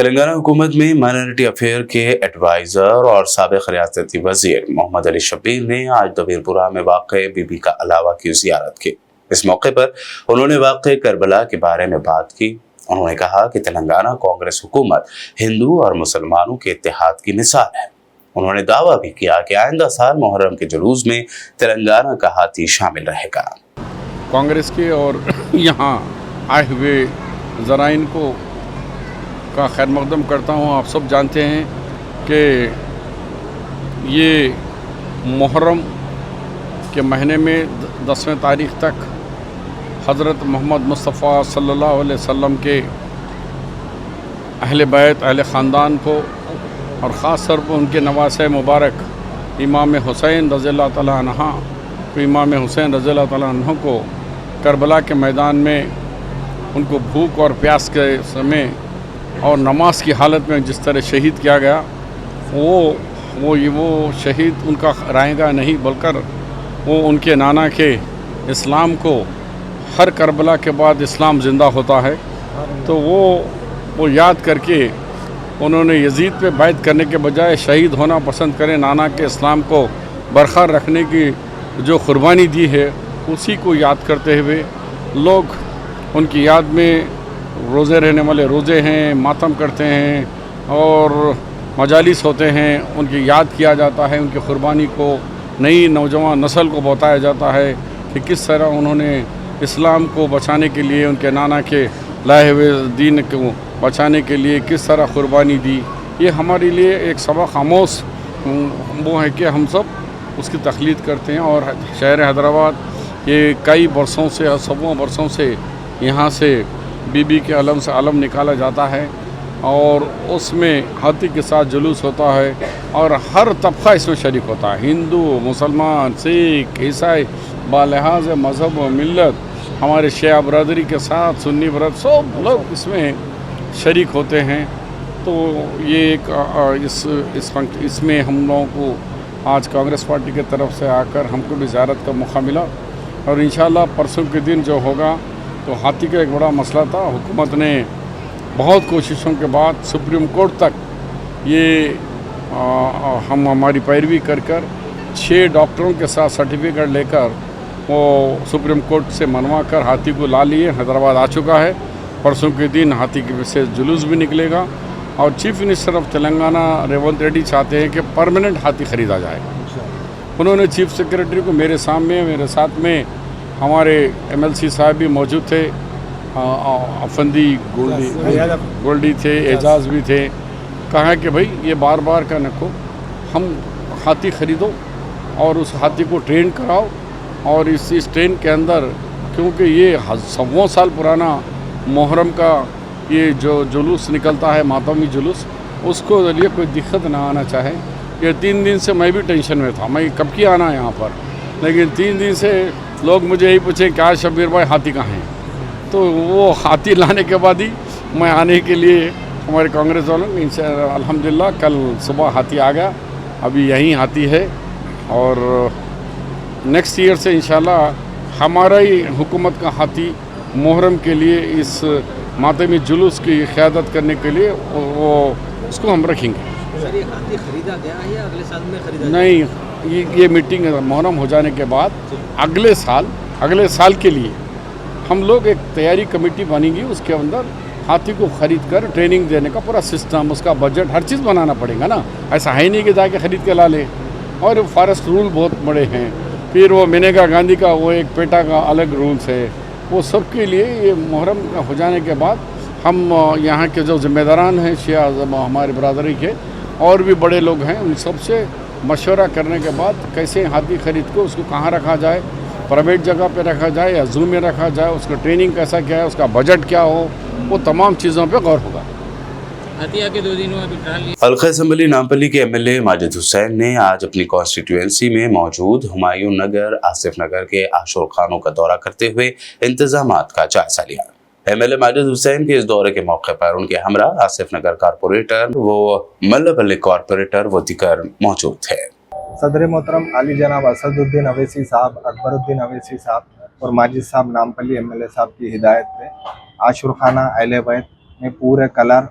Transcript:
تلنگانہ حکومت میں minority affair کے ایڈوائزر اور سابق ریاستی وزیر محمد علی شبیر نے آج دوبیرپورہ میں واقع بی بی کا علاوہ کی زیارت کی۔ اس موقع پر انہوں نے واقع کربلا کے بارے میں بات کی۔ انہوں نے کہا کہ تلنگانہ کانگریس حکومت ہندو اور مسلمانوں کے اتحاد کی مثال ہے۔ انہوں نے دعویٰ بھی کیا کہ آئندہ سال محرم کے جلوس میں تلنگانہ کا ہاتھی شامل رہے گا۔ کانگریس کے اور یہاں آئے ہوئے ذرائع کو کا خیر مقدم کرتا ہوں۔ آپ سب جانتے ہیں کہ یہ محرم کے مہینے میں 10ویں تاریخ تک حضرت محمد مصطفیٰ صلی اللہ علیہ وسلم کے اہل بیت اہل خاندان کو اور خاص طور پر ان کے نواسہ مبارک امام حسین رضی اللہ تعالیٰ عنہ امام حسین رضی اللہ تعالیٰ عنہ کو کربلا کے میدان میں ان کو بھوک اور پیاس کے سمے اور نماز کی حالت میں جس طرح شہید کیا گیا، وہ شہید ان کا رائے گا نہیں، بلکہ وہ ان کے نانا کے اسلام کو ہر کربلا کے بعد اسلام زندہ ہوتا ہے، تو وہ یاد کر کے انہوں نے یزید پہ بیعت کرنے کے بجائے شہید ہونا پسند کریں، نانا کے اسلام کو برقرار رکھنے کی جو قربانی دی ہے اسی کو یاد کرتے ہوئے لوگ ان کی یاد میں روزے رہنے والے روزے ہیں، ماتم کرتے ہیں اور مجالس ہوتے ہیں، ان کی یاد کیا جاتا ہے، ان کی قربانی کو نئی نوجوان نسل کو بتایا جاتا ہے کہ کس طرح انہوں نے اسلام کو بچانے کے لیے ان کے نانا کے لائے ہوئے دین کو بچانے کے لیے کس طرح قربانی دی۔ یہ ہمارے لیے ایک سبق آموز وہ ہے کہ ہم سب اس کی تقلید کرتے ہیں، اور شہر حیدرآباد یہ کئی برسوں سے اور سووں برسوں سے یہاں سے بی بی کے علم سے علم نکالا جاتا ہے، اور اس میں ہاتھی کے ساتھ جلوس ہوتا ہے، اور ہر طبقہ اس میں شریک ہوتا ہے، ہندو، مسلمان، سکھ، عیسائی، بالحاظ مذہب و ملت، ہمارے شیعہ برادری کے ساتھ سنی برادری سب لوگ اس میں شریک ہوتے ہیں۔ تو یہ ایک اس میں ہم لوگوں کو آج کانگریس پارٹی کی طرف سے آ کر ہم کو بھی زیارت کا موقع ملا، اور انشاءاللہ پرسوں کے دن جو ہوگا تو ہاتھی کا ایک بڑا مسئلہ تھا، حکومت نے بہت کوششوں کے بعد سپریم کورٹ تک یہ ہماری پیروی کر 6 ڈاکٹروں کے ساتھ سرٹیفکیٹ لے کر وہ سپریم کورٹ سے منوا کر ہاتھی کو لا لیے، حیدرآباد آ چکا ہے۔ پرسوں کے دن ہاتھی کے سے جلوس بھی نکلے گا، اور chief minister of Telangana Revanth Reddy چاہتے ہیں کہ پرماننٹ ہاتھی خریدا جائے۔ انہوں نے چیف سیکریٹری کو میرے ساتھ میں ہمارے ایم ایل سی صاحب بھی موجود تھے، افندی گولڈی تھے، اعجاز بھی تھے، کہا کہ بھائی یہ بار بار کا نکو، ہم ہاتھی خریدو اور اس ہاتھی کو ٹرین کراؤ، اور اس ٹرین کے اندر کیونکہ یہ 100 سال پرانا محرم کا یہ جو جلوس نکلتا ہے، ماتمی جلوس، اس کو لیے کوئی دقت نہ آنا چاہے۔ یہ 3 دن سے میں بھی ٹینشن میں تھا، میں کب کی آنا یہاں پر، لیکن 3 دن سے لوگ مجھے یہی پوچھیں کہ آج شبیر بھائی ہاتھی کہاں ہیں، تو وہ ہاتھی لانے کے بعد ہی میں آنے کے لیے ہمارے کانگریس والوں نے الحمدللہ کل صبح ہاتھی آ گیا، ابھی یہیں ہاتھی ہے، اور نیکسٹ ایئر سے انشاءاللہ ہمارا ہی حکومت کا ہاتھی محرم کے لیے اس ماتمی جلوس کی قیادت کرنے کے لیے وہ اس کو ہم رکھیں گے۔ سر یہ ہاتھی خریدا گیا ہے یا اگلے سال میں خریدا جائے؟ نہیں، یہ میٹنگ محرم ہو جانے کے بعد اگلے سال کے لیے ہم لوگ ایک تیاری کمیٹی بنیں گی، اس کے اندر ہاتھی کو خرید کر ٹریننگ دینے کا پورا سسٹم، اس کا بجٹ، ہر چیز بنانا پڑے گا نا، ایسا ہے نہیں کہ جا کے خرید کے لا لے، اور فارسٹ رول بہت بڑے ہیں، پھر وہ منیکا گاندھی کا وہ ایک پیٹا کا الگ رولز ہے، وہ سب کے لیے یہ محرم ہو جانے کے بعد ہم یہاں کے جو ذمہ داران ہیں شیعہ ہمارے برادری کے اور بھی بڑے لوگ ہیں، ان سب سے مشورہ کرنے کے بعد کیسے ہاتھی خرید کو اس کو کہاں رکھا جائے، پرائیویٹ جگہ پہ رکھا جائے یا زو میں رکھا جائے، اس کا ٹریننگ کیسا کیا ہے، اس کا بجٹ کیا ہو، وہ تمام چیزوں پہ غور ہوگا۔ ہاتھی کے 2 دنوں ابھی ٹرال لی۔ حلقہ اسمبلی نامپلی کے ایم ایل اے ماجد حسین نے آج اپنی کانسٹیٹوئنسی میں موجود ہمایوں نگر، آصف نگر کے عاشور خانوں کا دورہ کرتے ہوئے انتظامات کا جائزہ لیا۔ ایم ایل اے ماجد حسین کے اس دورے کے موقع پر ان کے ہمراہ آصف نگر کارپوریٹر و ملہ پلی کارپوریٹر و دیگر موجود تھے۔ صدر محترم علی جناب اسد الدین اویسی صاحب، اکبر الدین اویسی صاحب اور ماجد صاحب نامپلی ایم ایل اے صاحب کی ہدایت پہ عاشور خانہ اہل بیت میں پورے کلر